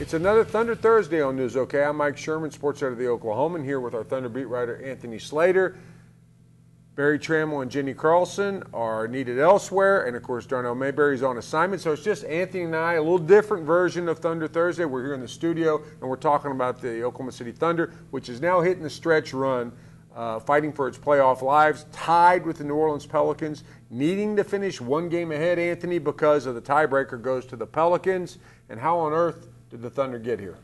It's another Thunder Thursday on News OK. I'm Mike Sherman, sports editor of the Oklahoman, here with our Thunder beat writer Anthony Slater. Barry Trammell and Jenny Carlson are needed elsewhere, and of course Darnell Mayberry's on assignment. So it's just Anthony and I, a little different version of Thunder Thursday. We're here in the studio, and we're talking about the Oklahoma City Thunder, which is now hitting the stretch run, fighting for its playoff lives, tied with the New Orleans Pelicans, needing to finish one game ahead, Anthony, because of the tiebreaker goes to the Pelicans. And how on earth did the Thunder get here?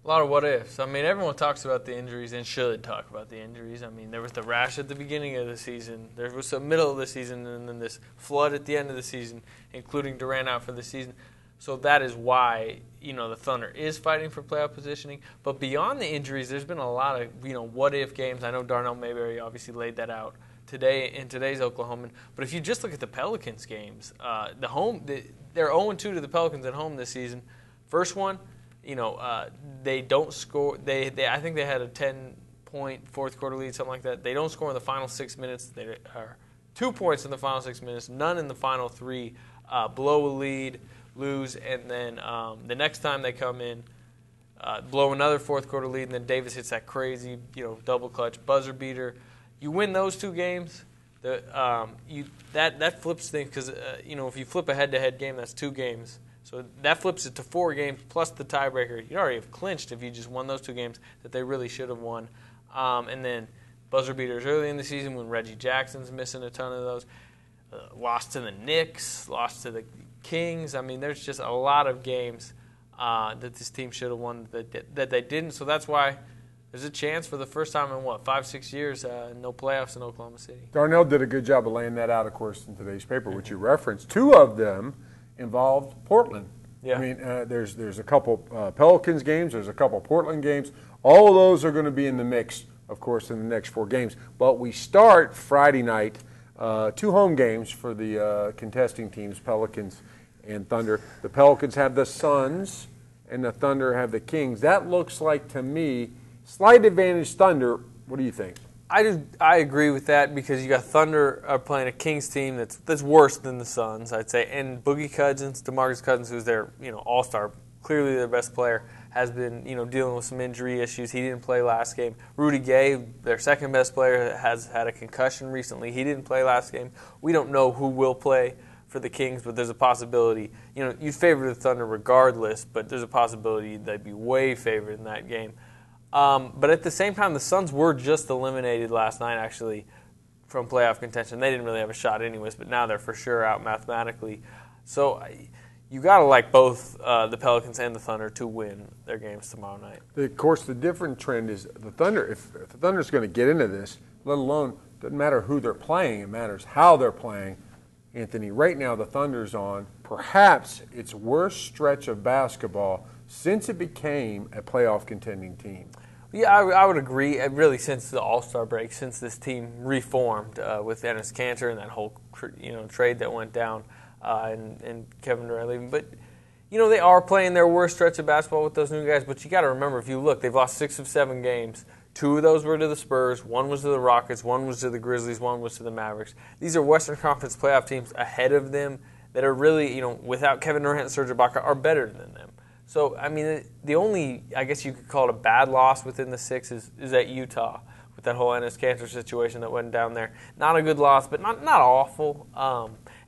A lot of what ifs. I mean, everyone talks about the injuries and should talk about the injuries. I mean, there was the rash at the beginning of the season. There was the middle of the season, and then this flood at the end of the season, including Durant out for the season. So that is why, the Thunder is fighting for playoff positioning. But beyond the injuries, there's been a lot of, what-if games. I know Darnell Mayberry obviously laid that out today in today's Oklahoman. But if you just look at the Pelicans games, they're 0-2 to the Pelicans at home this season. First one, they don't score. I think they had a 10-point fourth quarter lead, something like that. They don't score in the final 6 minutes. They are 2 points in the final 6 minutes, none in the final three. Blow a lead, lose, and then the next time they come in, blow another fourth quarter lead, and then Davis hits that crazy, double clutch buzzer beater. You win those two games, that flips things because if you flip a head-to-head game, that's 2 games. So that flips it to 4 games plus the tiebreaker. You already have clinched if you just won those 2 games that they really should have won. And then buzzer beaters early in the season when Reggie Jackson's missing a ton of those. Lost to the Knicks, lost to the Kings. I mean, there's just a lot of games that this team should have won that they didn't. So that's why there's a chance for the first time in, 5-6 years, no playoffs in Oklahoma City. Darnell did a good job of laying that out, of course, in today's paper, which you referenced. 2 of them involved Portland. Yeah. I mean, there's a couple Pelicans games, there's a couple Portland games. All of those are going to be in the mix, of course, in the next 4 games. But we start Friday night, 2 home games for the contesting teams, Pelicans and Thunder. The Pelicans have the Suns, and the Thunder have the Kings. That looks like, to me, slight advantage Thunder. What do you think? I agree with that because you got Thunder playing a Kings team that's worse than the Suns, I'd say. And Boogie Cousins, DeMarcus Cousins, who's their all-star, clearly their best player, has been dealing with some injury issues. He didn't play last game. Rudy Gay, their second best player, has had a concussion recently. He didn't play last game. We don't know who will play for the Kings, but there's a possibility. You'd favor the Thunder regardless, but there's a possibility they'd be way favored in that game. But at the same time, the Suns were just eliminated last night, actually, from playoff contention. They didn't really have a shot anyways, but now they're for sure out mathematically. So you got to like both the Pelicans and the Thunder to win their games tomorrow night. Of course, the different trend is the Thunder. If the Thunder's going to get into this, let alone, doesn't matter who they're playing, it matters how they're playing. Anthony, right now the Thunder's on perhaps its worst stretch of basketball since it became a playoff contending team. Yeah, I would agree. Really, since the All-Star break, since this team reformed with Enes Kanter and that whole trade that went down and Kevin Durant leaving. But they are playing their worst stretch of basketball with those new guys. But you got to remember, if you look, they've lost 6 of 7 games. 2 of those were to the Spurs. 1 was to the Rockets. 1 was to the Grizzlies. 1 was to the Mavericks. These are Western Conference playoff teams ahead of them that are really, without Kevin Durant and Serge Ibaka, are better than them. So, I mean, the only, I guess you could call it a bad loss within the 6 is at Utah with that whole Enes Kanter situation that went down there. Not a good loss, but not awful.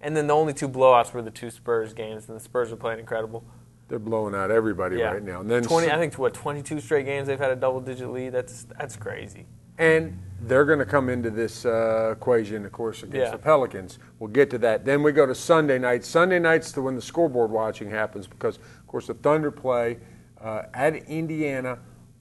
And then the only 2 blowouts were the 2 Spurs games, and the Spurs are playing incredible. They're blowing out everybody right now. And then 22 straight games they've had a double-digit lead. That's crazy. And they're going to come into this equation, of course, against the Pelicans. We'll get to that. Then we go to Sunday night. Sunday night's when the scoreboard watching happens because, of course, the Thunder play at Indiana.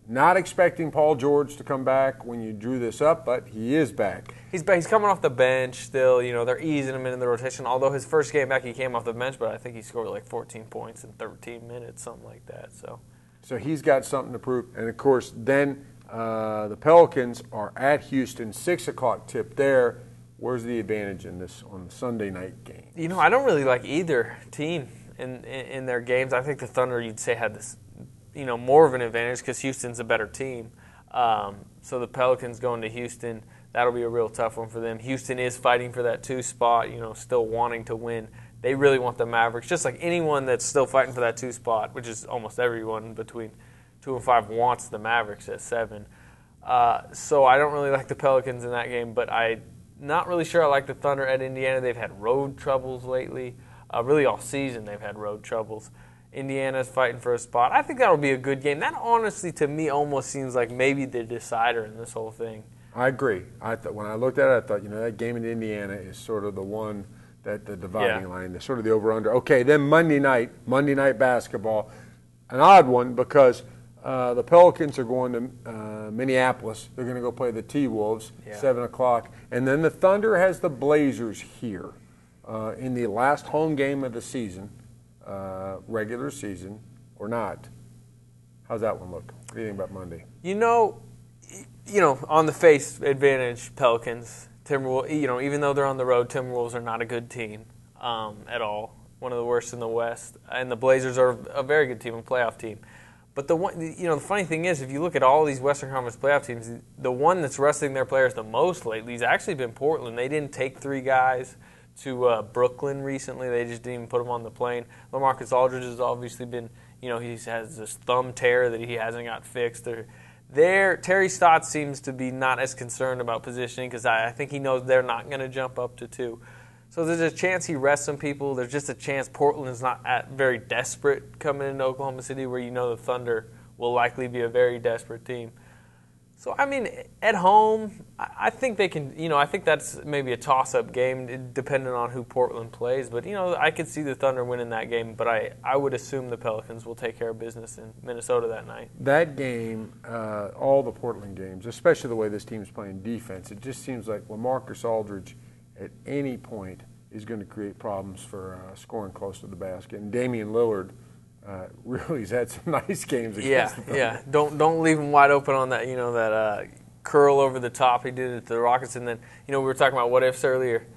Not expecting Paul George to come back when you drew this up, but he is back. He's back. He's coming off the bench still. They're easing him into the rotation. Although his first game back, he came off the bench, but I think he scored like 14 points in 13 minutes, something like that. So he's got something to prove. And, of course, then the Pelicans are at Houston, 6 o'clock tip there. Where's the advantage in this on the Sunday night game? I don't really like either team in their games. I think the Thunder, you'd say, had this, more of an advantage because Houston's a better team. So the Pelicans going to Houston, that'll be a real tough one for them. Houston is fighting for that 2 spot, still wanting to win they really want the Mavericks. Just like anyone that's still fighting for that 2 spot, which is almost everyone between 2 and 5 wants the Mavericks at 7. So I don't really like the Pelicans in that game, but I'm not really sure I like the Thunder at Indiana. They've had road troubles lately. Really all season they've had road troubles. Indiana's fighting for a spot. I think that'll be a good game. That honestly, to me, almost seems like maybe the decider in this whole thing. I agree. When I looked at it, I thought, that game in Indiana is sort of the one that the dividing line, the sort of the over-under. Okay, then Monday night basketball, an odd one because the Pelicans are going to Minneapolis. They're going to go play the T-Wolves, 7 o'clock. And then the Thunder has the Blazers here in the last home game of the season, regular season or not. How's that one look? What do you think about Monday? On the face advantage, Pelicans. Timberwolves, even though they're on the road, Timberwolves are not a good team at all. One of the worst in the West. And the Blazers are a very good team, a playoff team. But the funny thing is, if you look at all these Western Conference playoff teams, the one that's resting their players the most lately has actually been Portland. They didn't take 3 guys to Brooklyn recently. They just didn't even put them on the plane. LaMarcus Aldridge has obviously been, he has this thumb tear that he hasn't got fixed. Terry Stotts seems to be not as concerned about positioning because I think he knows they're not going to jump up to 2. So there's a chance he rests some people. There's just a chance Portland is not very desperate coming into Oklahoma City where the Thunder will likely be a very desperate team. So, at home, I think they can, I think that's maybe a toss-up game depending on who Portland plays. But, I could see the Thunder winning that game, but I would assume the Pelicans will take care of business in Minnesota that night. That game, all the Portland games, especially the way this team's playing defense, it just seems like LaMarcus Aldridge at any point is going to create problems for scoring close to the basket. And Damian Lillard really has had some nice games against the Thunder. Yeah. Don't leave him wide open on that, that curl over the top he did at the Rockets. And then, we were talking about what ifs earlier.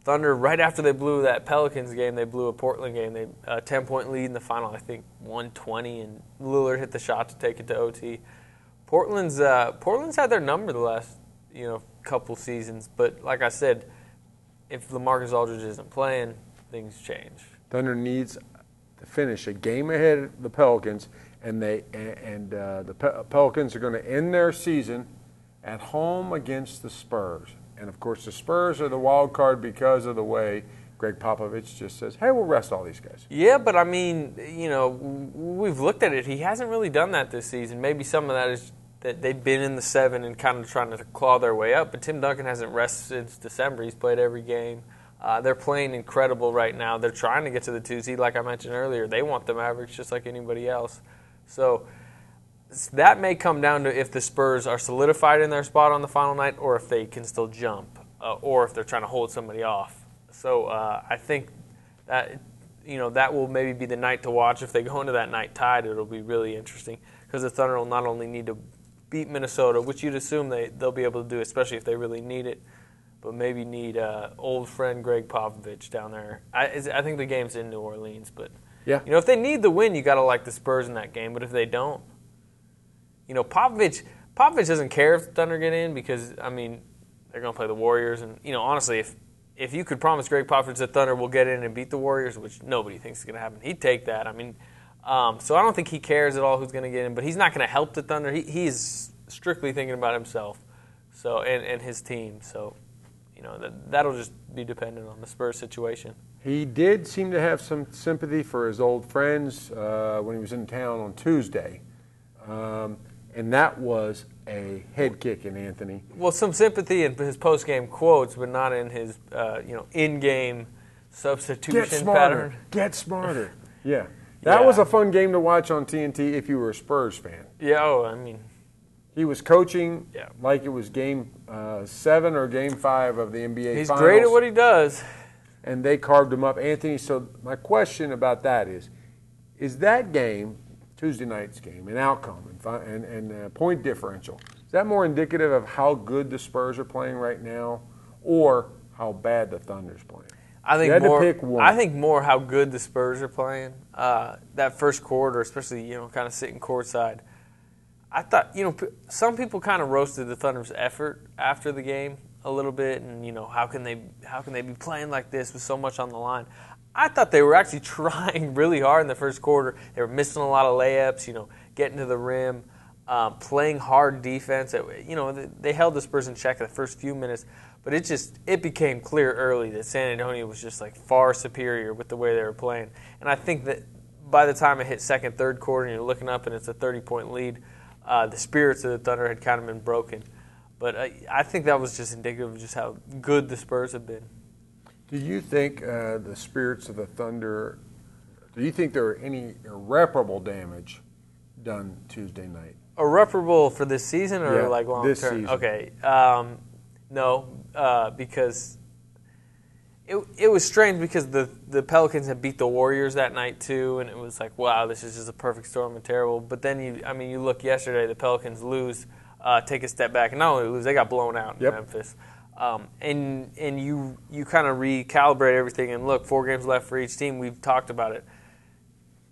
Thunder, right after they blew that Pelicans game, they blew a Portland game. They 10-point lead in the final, I think 120, and Lillard hit the shot to take it to OT. Portland's had their number the last, couple seasons. But like I said, if LaMarcus Aldridge isn't playing, things change. Thunder needs to finish a game ahead of the Pelicans, and the Pelicans are going to end their season at home against the Spurs. And, of course, the Spurs are the wild card because of the way Greg Popovich just says, hey, we'll rest all these guys. Yeah, but, we've looked at it. He hasn't really done that this season. Maybe some of that is that they've been in the 7 and kind of trying to claw their way up. But Tim Duncan hasn't rested since December. He's played every game. They're playing incredible right now. They're trying to get to the 2 seed, like I mentioned earlier. They want the Mavericks just like anybody else. So that may come down to if the Spurs are solidified in their spot on the final night or if they can still jump or if they're trying to hold somebody off. So I think that that will maybe be the night to watch. If they go into that night tied, it'll be really interesting because the Thunder will not only need to beat Minnesota, which you'd assume they'll be able to do, especially if they really need it, but maybe need old friend Greg Popovich down there. I think the game's in New Orleans, but if they need the win, you got to like the Spurs in that game. But if they don't, Popovich doesn't care if the Thunder get in because they're going to play the Warriors, and honestly, if you could promise Greg Popovich the Thunder will get in and beat the Warriors, which nobody thinks is going to happen, he'd take that. So I don't think he cares at all who's going to get in, but he's not going to help the Thunder. He's strictly thinking about himself, and his team. So. That'll just be dependent on the Spurs situation. He did seem to have some sympathy for his old friends when he was in town on Tuesday. And that was a head kick in Anthony. Well, some sympathy in his post-game quotes, but not in his, in-game substitution pattern. Get smarter. Yeah. That was a fun game to watch on TNT if you were a Spurs fan. Yeah, He was coaching like it was Game 7 or Game 5 of the NBA He's Finals. great at what he does. And they carved him up. Anthony, so my question about that is that game, Tuesday night's game, an outcome and point differential, is that more indicative of how good the Spurs are playing right now or how bad the Thunder's playing? I think you had more. To pick one. I think more how good the Spurs are playing. That first quarter, especially kind of sitting courtside. I thought some people kind of roasted the Thunder's effort after the game. a little bit, and how can they be playing like this with so much on the line? I thought they were actually trying really hard in the first quarter. They were missing a lot of layups, getting to the rim, playing hard defense. They held the Spurs in check the first few minutes, but it became clear early that San Antonio was just like far superior with the way they were playing. And I think that by the time it hit second, third quarter, and you're looking up and it's a 30-point lead, the spirits of the Thunder had kind of been broken. But I think that was just indicative of just how good the Spurs have been. Do you think the spirits of the Thunder, do you think there are any irreparable damage done Tuesday night? Irreparable for this season or like long this term? Season. Okay. No, because it was strange because the Pelicans had beat the Warriors that night too, and it was like, wow, this is just a perfect storm of terrible. But then you look yesterday, the Pelicans lose, take a step back, and not only lose, they got blown out in Memphis. And you kind of recalibrate everything and look, 4 games left for each team. We've talked about it.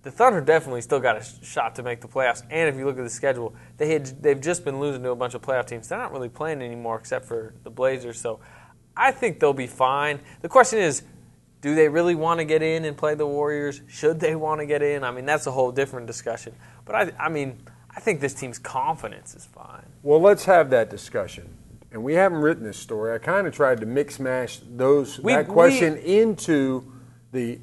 The Thunder definitely still got a shot to make the playoffs. And if you look at the schedule, they've just been losing to a bunch of playoff teams. They're not really playing anymore except for the Blazers. So I think they'll be fine. The question is, do they really want to get in and play the Warriors? Should they want to get in? I mean, that's a whole different discussion. But I think this team's confidence is fine. Well, let's have that discussion. And we haven't written this story. I kind of tried to mix-mash that question into the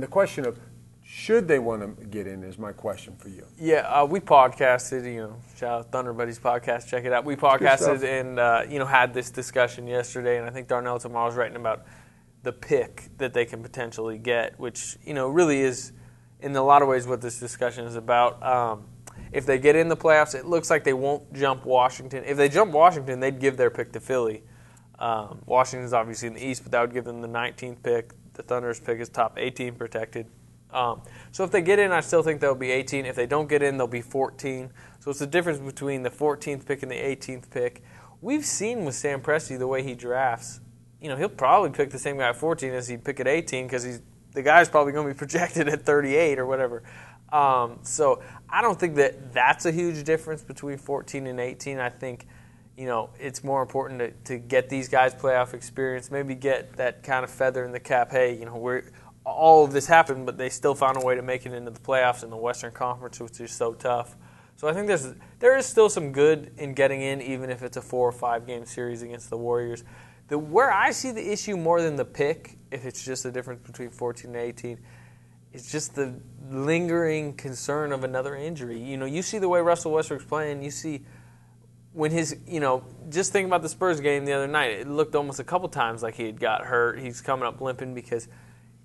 question of should they want to get in is my question for you. Yeah, we podcasted, shout out Thunder Buddies podcast, check it out. We podcasted and, had this discussion yesterday, and I think Darnell tomorrow is writing about the pick that they can potentially get, which, really is in a lot of ways what this discussion is about. If they get in the playoffs, it looks like they won't jump Washington. If they jump Washington, they'd give their pick to Philly. Washington's obviously in the East, but that would give them the 19th pick. The Thunder's pick is top 18 protected. So if they get in, I still think they'll be 18. If they don't get in, they'll be 14. So it's the difference between the 14th pick and the 18th pick. We've seen with Sam Presti the way he drafts. He'll probably pick the same guy at 14 as he'd pick at 18 because the guy's probably going to be projected at 38 or whatever. So I don't think that's a huge difference between 14 and 18. I think, it's more important to get these guys playoff experience, maybe get that kind of feather in the cap. Hey, all of this happened, but they still found a way to make it into the playoffs in the Western Conference, which is so tough. So I think there is still some good in getting in, even if it's a 4 or 5 game series against the Warriors. Where I see the issue more than the pick, if it's just the difference between 14 and 18, it's just the lingering concern of another injury. You see the way Russell Westbrook's playing. You see when his, just think about the Spurs game the other night. It looked almost a couple times like he had got hurt. He's coming up limping because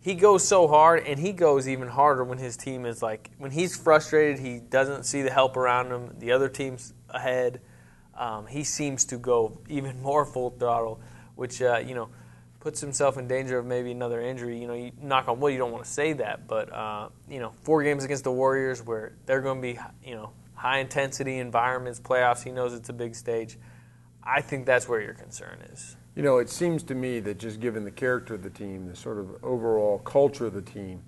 he goes so hard, and he goes even harder when his team is when he's frustrated, he doesn't see the help around him. The other team's ahead. He seems to go even more full throttle, which, puts himself in danger of maybe another injury. You knock on wood, you don't want to say that, but 4 games against the Warriors where they're going to be, high intensity environments, playoffs. He knows it's a big stage. I think that's where your concern is. It seems to me that just given the character of the team, the sort of overall culture of the team,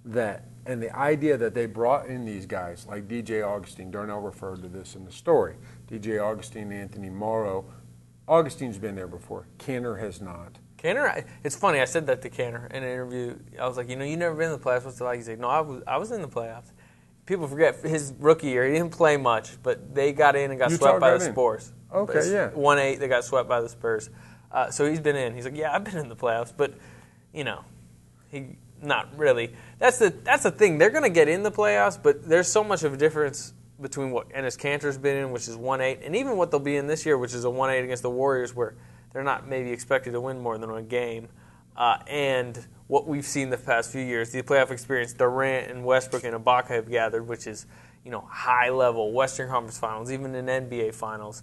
and the idea that they brought in these guys like DJ Augustin, Darnell referred to this in the story. DJ Augustin, Anthony Morrow. Augustine's been there before. Kanter has not. Kanter, it's funny. I said that to Kanter in an interview. I was like, you never been in the playoffs. What's it like? He's like, no, I was in the playoffs. People forget his rookie year. He didn't play much, but they got in and got swept by the Spurs. Okay, yeah. 1-8, they got swept by the Spurs. So he's been in. He's like, yeah, I've been in the playoffs, but he not really. That's the thing. They're going to get in the playoffs, but there's so much of a difference between what Enes Kanter's been in, which is 1-8, and even what they'll be in this year, which is a 1-8 against the Warriors, where they're not maybe expected to win more than a game, and what we've seen the past few years, the playoff experience Durant and Westbrook and Ibaka have gathered, which is high-level Western Conference Finals, even in NBA Finals.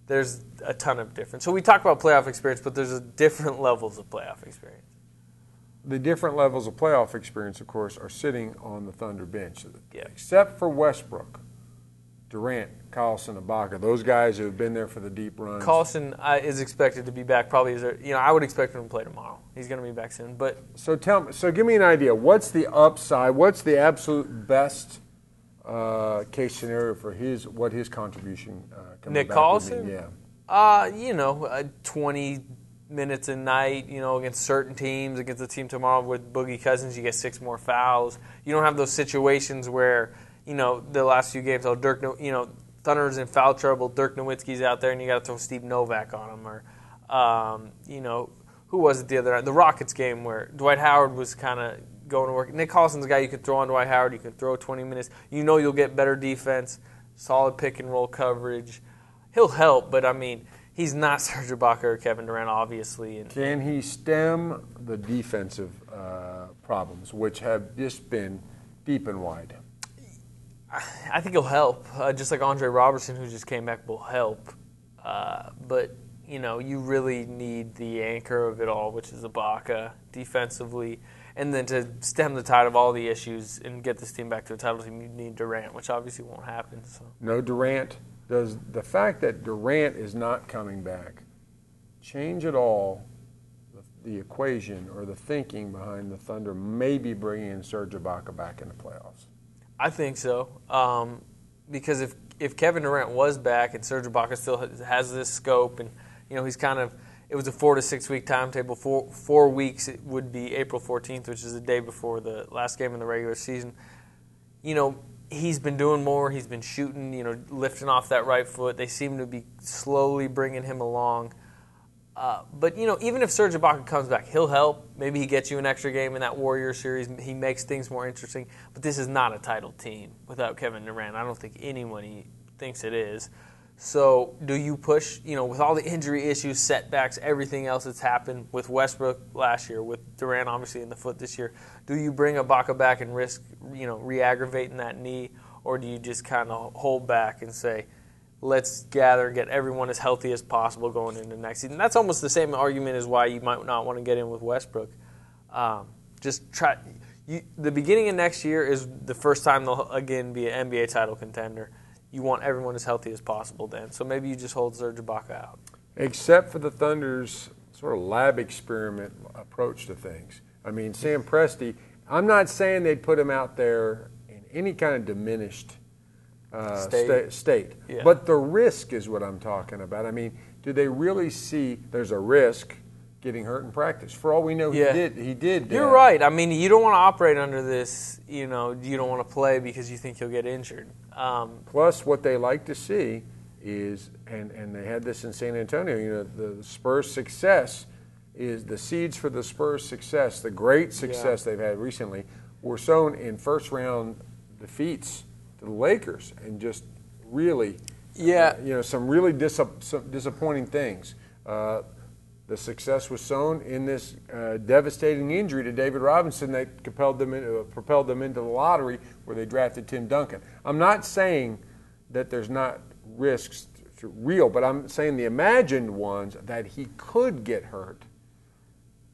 There's a ton of difference. So we talk about playoff experience, but there's different levels of playoff experience. The different levels of playoff experience, of course, are sitting on the Thunder bench. Yeah. Except for Westbrook, Durant, Carlson, Ibaka, those guys who have been there for the deep runs. Carlson is expected to be back probably. I would expect him to play tomorrow. He's going to be back soon. But So give me an idea. What's the upside? What's the absolute best case scenario for what his contribution coming Nick back Carlson? would mean? Yeah. 20 minutes a night, against certain teams. Against the team tomorrow with Boogie Cousins, you get 6 more fouls. You don't have those situations where, the last few games, Thunder's in foul trouble, Dirk Nowitzki's out there, and you got to throw Steve Novak on him. Or, who was it the other night? The Rockets game where Dwight Howard was kind of going to work. Nick Collison's a guy you could throw on Dwight Howard. You can throw 20 minutes. You'll get better defense, solid pick and roll coverage. He'll help, but, he's not Serge Ibaka or Kevin Durant, obviously. And can he stem the defensive problems, which have just been deep and wide? I think he'll help, just like Andre Robertson, who just came back, will help. But, you really need the anchor of it all, which is Ibaka, defensively. And then to stem the tide of all the issues and get this team back to a title team, you need Durant, which obviously won't happen. So. No Durant. Does the fact that Durant is not coming back change at all the equation or the thinking behind the Thunder maybe bringing in Serge Ibaka back in the playoffs? I think so, because if Kevin Durant was back and Serge Ibaka still has this scope, and he's it was a 4 to 6 week timetable. 4 weeks it would be April 14th, which is the day before the last game in the regular season. He's been doing more. He's been shooting, lifting off that right foot. They seem to be slowly bringing him along. But, even if Serge Ibaka comes back, he'll help. Maybe he gets you an extra game in that Warriors series. He makes things more interesting. But this is not a title team without Kevin Durant. I don't think anyone thinks it is. So do you push, with all the injury issues, setbacks, everything else that's happened with Westbrook last year, with Durant obviously in the foot this year, do you bring Ibaka back and risk, re-aggravating that knee? Or do you just kind of hold back and say, let's gather and get everyone as healthy as possible going into next season? That's almost the same argument as why you might not want to get in with Westbrook. Just try. The beginning of next year is the first time they'll again be an NBA title contender. You want everyone as healthy as possible then. So maybe you just hold Serge Ibaka out. Except for the Thunder's sort of lab experiment approach to things. Sam Presti, I'm not saying they'd put him out there in any kind of diminished state. Yeah. But the risk is what I'm talking about. Do they really see there's a risk getting hurt in practice? For all we know, he did. You're right. You don't want to operate under this, you don't want to play because you think you'll get injured. Plus, what they like to see is, and they had this in San Antonio, the Spurs' success is the seeds for the Spurs' success, the great success they've had recently, were sown in first-round defeats to the Lakers and just really, some really some disappointing things. The success was sown in this devastating injury to David Robinson that propelled them into the lottery where they drafted Tim Duncan. I'm not saying that there's not risks real, but I'm saying the imagined ones that he could get hurt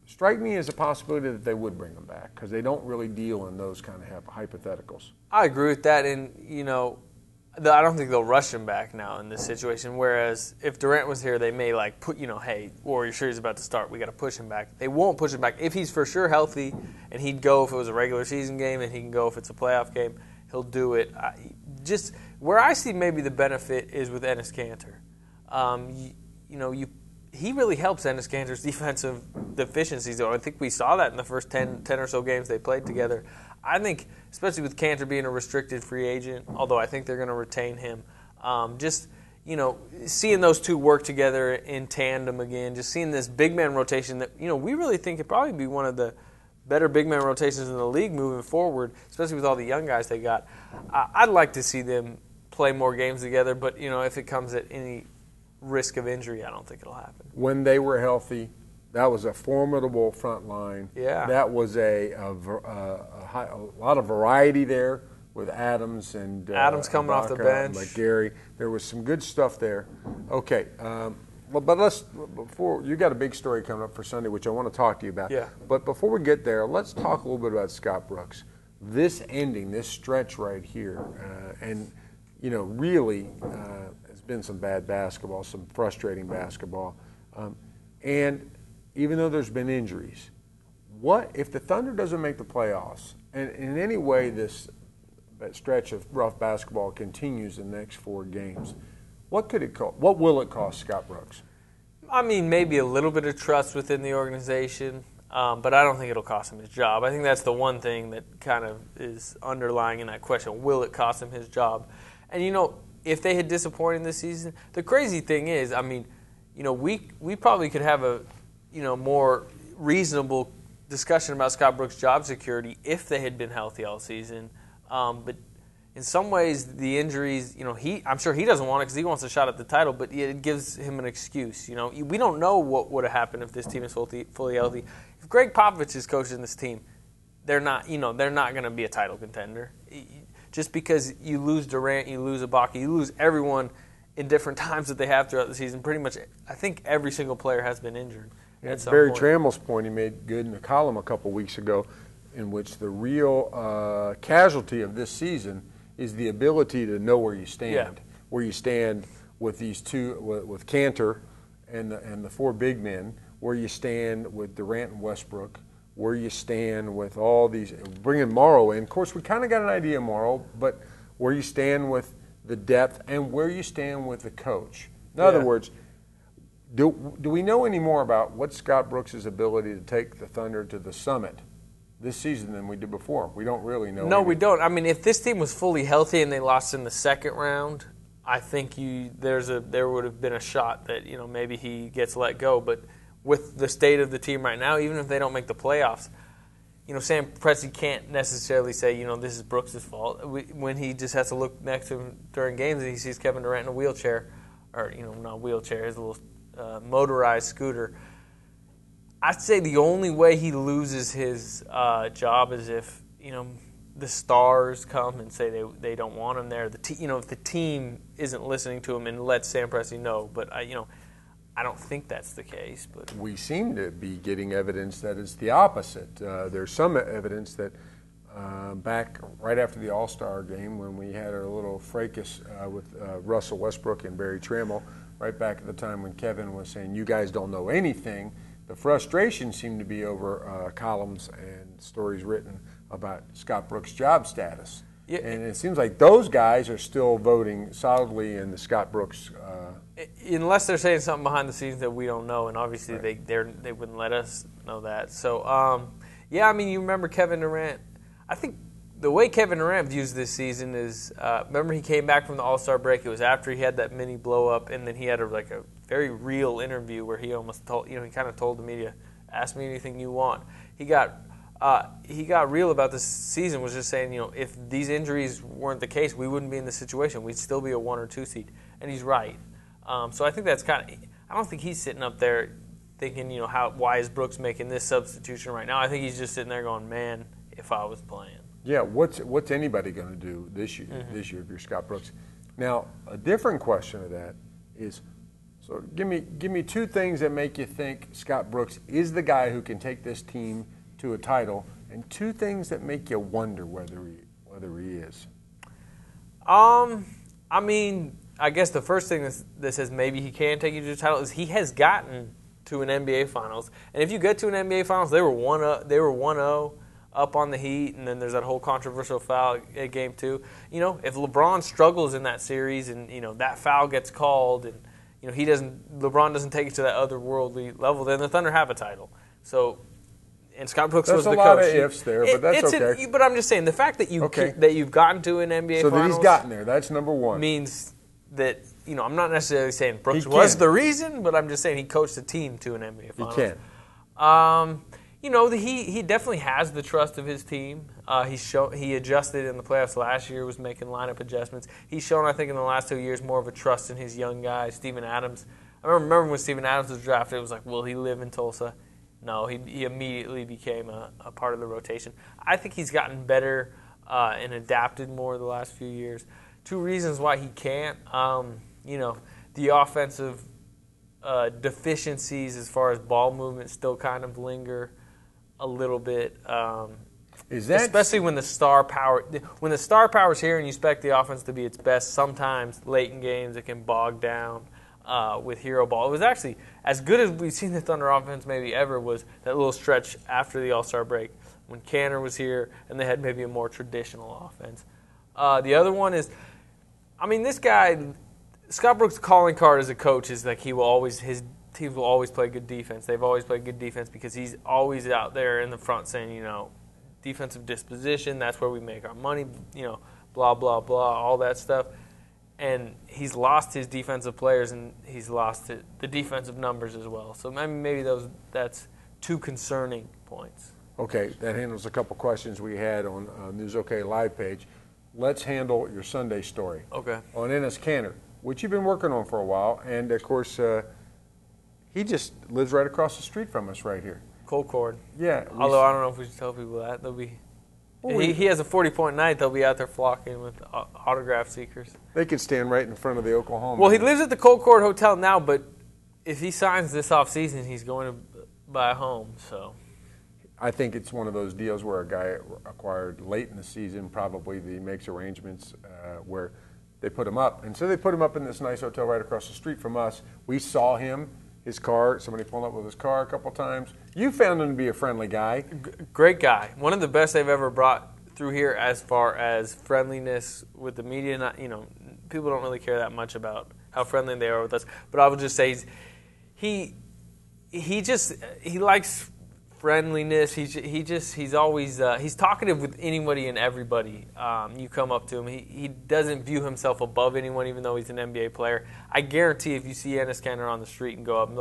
strike me as a possibility that they would bring him back because they don't really deal in those kind of hypotheticals. I agree with that, and I don't think they'll rush him back now in this situation. Whereas if Durant was here, they may put, hey, Warriors series about to start. We got to push him back. They won't push him back if he's for sure healthy, and he'd go if it was a regular season game, and he can go if it's a playoff game. He'll do it. Just where I see maybe the benefit is with Enes Kanter. He really helps Enes Kanter's defensive deficiencies. Though I think we saw that in the first 10 or so games they played together. I think, especially with Kanter being a restricted free agent, although I think they're going to retain him, seeing those two work together in tandem again, just seeing this big man rotation that, we really think could probably be one of the better big man rotations in the league moving forward, especially with all the young guys they got. I'd like to see them play more games together, but, if it comes at any risk of injury, I don't think it'll happen. When they were healthy, that was a formidable front line. Yeah. That was a lot of variety there with Adams and Adams coming off the bench. Like Gary. There was some good stuff there. Okay. But before you got a big story coming up for Sunday, which I want to talk to you about. Yeah. But before we get there, let's talk a little bit about Scott Brooks. This ending, this stretch right here, really has been some bad basketball, some frustrating basketball, and even though there's been injuries, what if the Thunder doesn't make the playoffs, and in any way that stretch of rough basketball continues the next 4 games? What could it cost? What will it cost Scott Brooks? I mean, maybe a little bit of trust within the organization, but I don't think it'll cost him his job. I think that's the one thing that kind of is underlying in that question. Will it cost him his job? And, if they had disappointed this season, the crazy thing is, I mean, we probably could have a, more reasonable discussion about Scott Brooks' job security if they had been healthy all season. But in some ways, the injuries, I'm sure he doesn't want it because he wants a shot at the title, but it gives him an excuse. We don't know what would have happened if this team is fully healthy. If Greg Popovich is coaching this team, they're not going to be a title contender. Just because you lose Durant, you lose Ibaka, you lose everyone in different times that they have throughout the season. Pretty much, I think every single player has been injured. That's Barry Trammell's point he made good in a column a couple weeks ago, in which the real casualty of this season is the ability to know where you stand. Yeah. Where you stand with these two, with Cantor and the four big men, where you stand with Durant and Westbrook, where you stand with all these, bringing Morrow in. Of course, we kind of got an idea of Morrow, but where you stand with the depth and where you stand with the coach. In other words, do we know any more about what Scott Brooks' ability to take the Thunder to the summit this season than we did before? We don't really know. No, we don't. I mean, if this team was fully healthy and they lost in the second round, I think there would have been a shot that maybe he gets let go. But with the state of the team right now, even if they don't make the playoffs, Sam Presti can't necessarily say this is Brooks' fault when he just has to look next to him during games and he sees Kevin Durant in a wheelchair, or not a wheelchair, his little motorized scooter. I'd say the only way he loses his job is if the stars come and say they don't want him there. If the team isn't listening to him and lets Sam Presti know. But I don't think that's the case. But we seem to be getting evidence that it's the opposite. There's some evidence that back right after the All-Star game, when we had our little fracas with Russell Westbrook and Barry Trammell, right back at the time when Kevin was saying, "You guys don't know anything." The frustration seemed to be over columns and stories written about Scott Brooks' job status. Yeah. And it seems like those guys are still voting solidly in the Scott Brooks. Unless they're saying something behind the scenes that we don't know, and obviously right. they wouldn't let us know that. So, you remember Kevin Durant. I think the way Kevin Durant views this season is, remember he came back from the All-Star break. It was after he had that mini blow-up, and then he had a very real interview where he almost told, he kind of told the media, "Ask me anything you want." He got real about this season, was just saying, if these injuries weren't the case, we wouldn't be in this situation. We'd still be a 1 or 2 seed. And he's right. So I think that's I don't think he's sitting up there thinking, why is Brooks making this substitution right now? I think he's just sitting there going, man, if I was playing. Yeah, what's anybody going to do this year? Mm-hmm. This year, if you're Scott Brooks. Now, a different question of that is, so give me 2 things that make you think Scott Brooks is the guy who can take this team to a title, and 2 things that make you wonder whether he is. I guess the first thing that says maybe he can take you to the title is he has gotten to an NBA Finals, and if you get to an NBA Finals, they were 1-0 up on the Heat, and then there's that whole controversial foul at Game 2. If LeBron struggles in that series, and that foul gets called, and LeBron doesn't take it to that otherworldly level, then the Thunder have a title. So. And Scott Brooks was the coach. There's a lot of ifs there, but that's okay. But I'm just saying, the fact that you've gotten to an NBA Finals. So that he's gotten there, that's number one. Means that, I'm not necessarily saying Brooks was the reason, but I'm just saying he coached a team to an NBA Finals. He can. He definitely has the trust of his team. He adjusted in the playoffs last year, was making lineup adjustments. He's shown, I think, in the last 2 years more of a trust in his young guy, Steven Adams. I remember when Steven Adams was drafted, it was like, will he live in Tulsa? No, he immediately became a part of the rotation. I think he's gotten better and adapted more the last few years. 2 reasons why he can't. The offensive deficiencies as far as ball movement still kind of linger a little bit. Especially when the star power's here and you expect the offense to be its best, sometimes late in games it can bog down. With hero ball. It was actually as good as we've seen the Thunder offense maybe ever was that little stretch after the All-Star break when Cantor was here and they had maybe a more traditional offense. The other one is, this guy, Scott Brooks' calling card as a coach is like his teams will always play good defense. They've always played good defense because he's always out there in the front saying, defensive disposition, that's where we make our money, blah, blah, blah, all that stuff. And he's lost his defensive players, and he's lost the defensive numbers as well. So maybe that's two concerning points. Okay, that handles a couple questions we had on News OK Live page. Let's handle your Sunday story. Okay. On Enes Kanter, which you've been working on for a while, and of course, he just lives right across the street from us right here. Cold Cord. Yeah. Although I don't know if we should tell people that. They'll be. He has a 40-point night. They'll be out there flocking with autograph seekers. They could stand right in front of the Oklahoma. Well, he lives at the Cold Cord Hotel now, but if he signs this offseason, he's going to buy a home. So I think it's one of those deals where a guy acquired late in the season, probably he makes arrangements where they put him up. And so they put him up in this nice hotel right across the street from us. We saw him. His car, somebody pulled up with his car a couple times. You found him to be a friendly guy. Great guy. One of the best they've ever brought through here as far as friendliness with the media. People don't really care that much about how friendly they are with us. But I would just say he likes friendliness. He's always he's talkative with anybody and everybody. You come up to him. He doesn't view himself above anyone, even though he's an NBA player. I guarantee if you see Enes Kanter on the street and go up and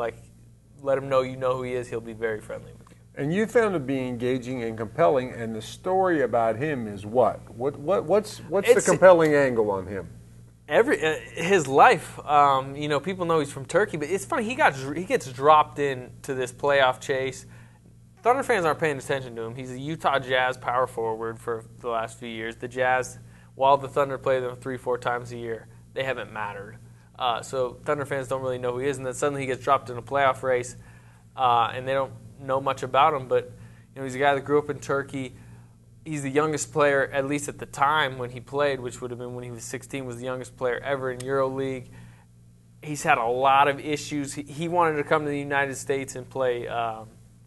let him know you know who he is, he'll be very friendly with you. And you found him to be engaging and compelling. And the story about him is what? What's the compelling angle on him? His life. People know he's from Turkey, but it's funny. He gets dropped into this playoff chase. Thunder fans aren't paying attention to him. He's a Utah Jazz power forward for the last few years. The Jazz, while the Thunder play them 3-4 times a year, they haven't mattered. So Thunder fans don't really know who he is, and then suddenly he gets dropped in a playoff race, and they don't know much about him. But he's a guy that grew up in Turkey. He's the youngest player, at least at the time when he played, which would have been when he was 16, was the youngest player ever in EuroLeague. He's had a lot of issues. He wanted to come to the United States and play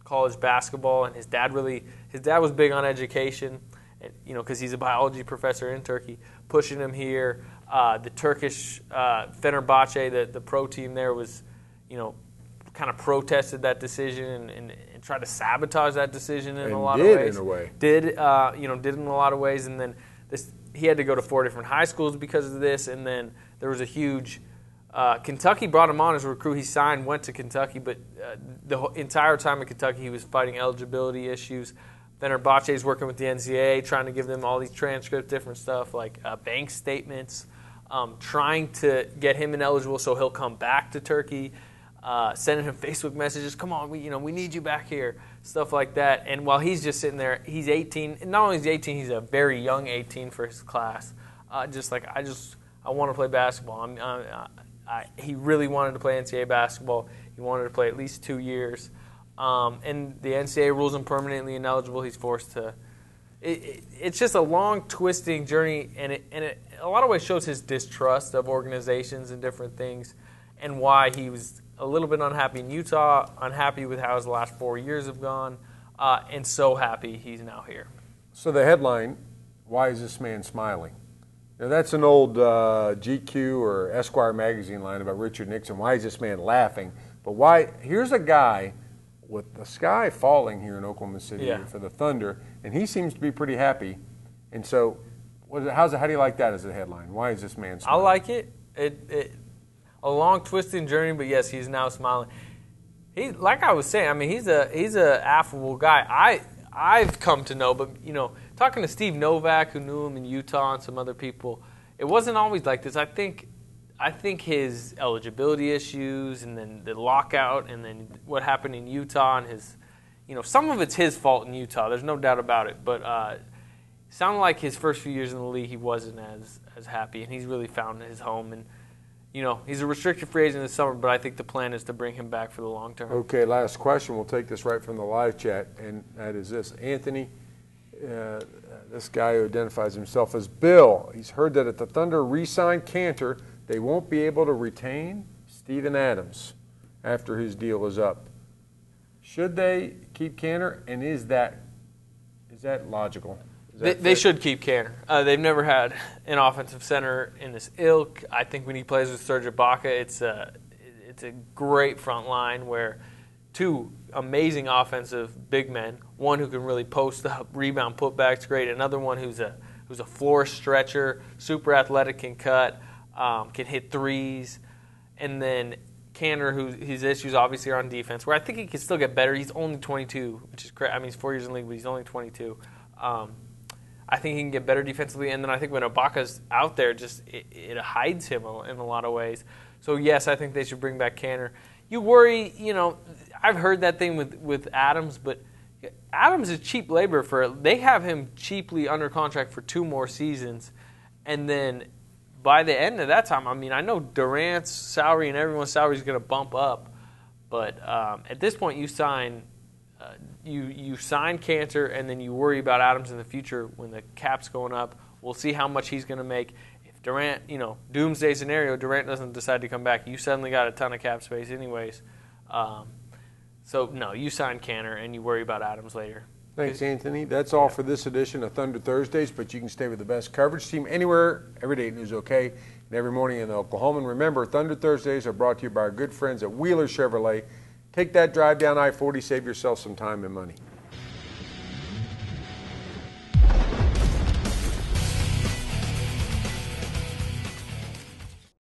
college basketball, and his dad was big on education, because he's a biology professor in Turkey, pushing him here. The Turkish Fenerbahce, the pro team there, was, kind of protested that decision and tried to sabotage that decision in a lot of ways. Did in a lot of ways, and then he had to go to 4 different high schools because of this, and then there was a huge. Kentucky brought him on as a recruit. He signed, went to Kentucky, but the entire time in Kentucky he was fighting eligibility issues. Fenerbahce is working with the NCAA, trying to give them all these transcripts, different stuff like bank statements, trying to get him ineligible so he'll come back to Turkey, sending him Facebook messages, come on, we need you back here, stuff like that. And while he's just sitting there, he's 18, and not only is he 18, he's a very young 18 for his class. I want to play basketball. He really wanted to play NCAA basketball. He wanted to play at least 2 years. And the NCAA rules him permanently ineligible. He's forced to. It's just a long, twisting journey, and it in a lot of ways shows his distrust of organizations and different things, and why he was a little bit unhappy in Utah, unhappy with how his last 4 years have gone, and so happy he's now here. So the headline, why is this man smiling? Now, that's an old GQ or Esquire magazine line about Richard Nixon. Why is this man laughing? But why? Here's a guy with the sky falling here in Oklahoma City for the Thunder, and he seems to be pretty happy. And so, how do you like that as a headline? Why is this man smiling? I like it. A long, twisting journey, but yes, he's now smiling. Like I was saying, he's a affable guy. I've come to know, but talking to Steve Novak, who knew him in Utah, and some other people, it wasn't always like this. I think his eligibility issues, and then the lockout, and then what happened in Utah, and his, some of it's his fault in Utah. There's no doubt about it. But it sounded like his first few years in the league, he wasn't as happy, and he's really found his home. And he's a restricted free agent this summer, but I think the plan is to bring him back for the long term. Okay, last question. We'll take this right from the live chat, and that is this. Anthony, this guy who identifies himself as Bill, he's heard that if the Thunder re-sign Kanter, they won't be able to retain Steven Adams after his deal is up. Should they keep Kanter, and is that logical? Is They should keep Canner. They've never had an offensive center in this ilk. I think when he plays with Serge Ibaka, it's a great front line where two amazing offensive big men, one who can really post up, rebound, putbacks, great. Another one who's a floor stretcher, super athletic, can cut, can hit threes, and then Canner, who his issues obviously are on defense, where I think he can still get better. He's only 22, which is crazy. I mean, he's 4 years in the league, but he's only 22. I think he can get better defensively, and then I think when Ibaka's out there, just it hides him in a lot of ways. So yes, I think they should bring back Canner. You worry, I've heard that thing with Adams, but Adams is cheap labor they have him cheaply under contract for 2 more seasons, and then by the end of that time, I mean, I know Durant's salary and everyone's salary is going to bump up, but at this point, you sign Cantor, and then you worry about Adams in the future when the cap's going up. We'll see how much he's going to make. If Durant, doomsday scenario, Durant doesn't decide to come back, you suddenly got a ton of cap space anyways. So, no, you sign Cantor, and you worry about Adams later. Thanks, Anthony. That's all for this edition of Thunder Thursdays, but you can stay with the best coverage team anywhere, every day at News OK, and every morning in Oklahoma. And remember, Thunder Thursdays are brought to you by our good friends at Wheeler Chevrolet. Take that drive down I-40, save yourself some time and money.